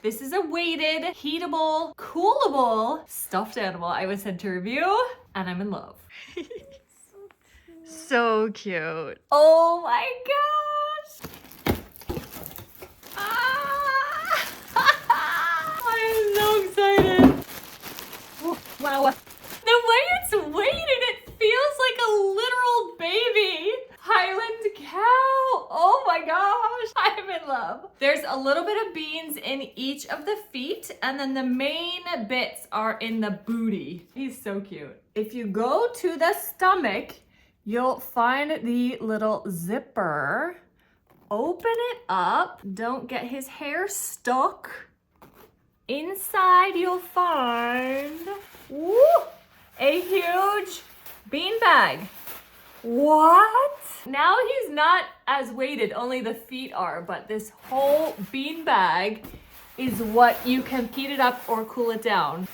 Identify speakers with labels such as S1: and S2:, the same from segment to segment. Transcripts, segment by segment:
S1: This is a weighted, heatable, coolable stuffed animal I was sent to review, and I'm in love. So cute. Oh my gosh. Ah! I am so excited. Oh, wow. The way it's weighted, it feels like a literal baby. Highland cow. Oh my gosh. I'm in love. There's a little bit of beans in each of the feet, and then the main bits are in the booty. He's so cute. If you go to the stomach, you'll find the little zipper. Open it up. Don't get his hair stuck. Inside you'll find a huge beanbag. What? Now he's not as weighted, only the feet are, but this whole beanbag is what you can heat it up or cool it down.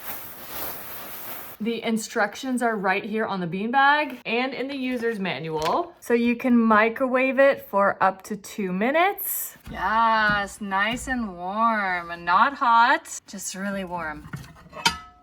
S1: The instructions are right here on the beanbag and in the user's manual. So you can microwave it for up to 2 minutes. Yes, nice and warm and not hot, just really warm.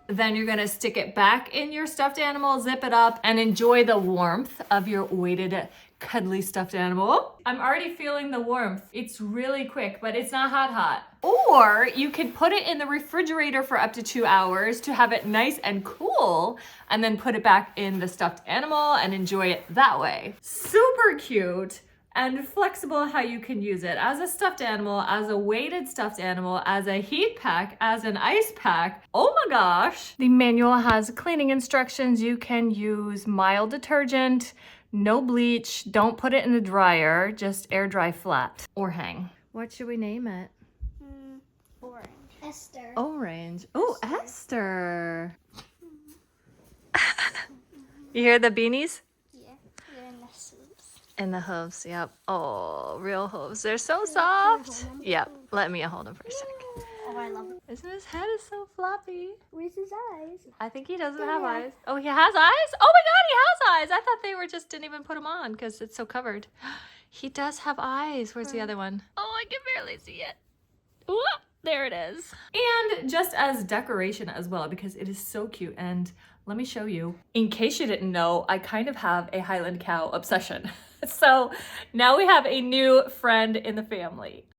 S1: Then you're gonna stick it back in your stuffed animal, zip it up, and enjoy the warmth of your weighted, cuddly stuffed animal. I'm already feeling the warmth. It's really quick, but it's not hot. Or you could put it in the refrigerator for up to 2 hours to have it nice and cool, and then put it back in the stuffed animal and enjoy it that way. Super cute. And flexible how you can use it as a stuffed animal, as a weighted stuffed animal, as a heat pack, as an ice pack. Oh my gosh. The manual has cleaning instructions. You can use mild detergent, no bleach, don't put it in the dryer, just air dry flat or hang. What should we name it?
S2: Orange. Esther.
S1: Orange. Oh, Esther. You hear the beanies? And the hooves, yep. Oh, real hooves. They're so soft. Yep. Let me hold him for a second.
S2: Oh, I love it.
S1: Isn't his head is so floppy?
S2: Where's his eyes?
S1: I think he doesn't have eyes. Oh, he has eyes? Oh my God, he has eyes. I thought they were just didn't even put them on because it's so covered. He does have eyes. Where's the other one? Oh, I can barely see it. Ooh, there it is. And just as decoration as well, because it is so cute. And let me show you. In case you didn't know, I kind of have a Highland cow obsession. So now we have a new friend in the family.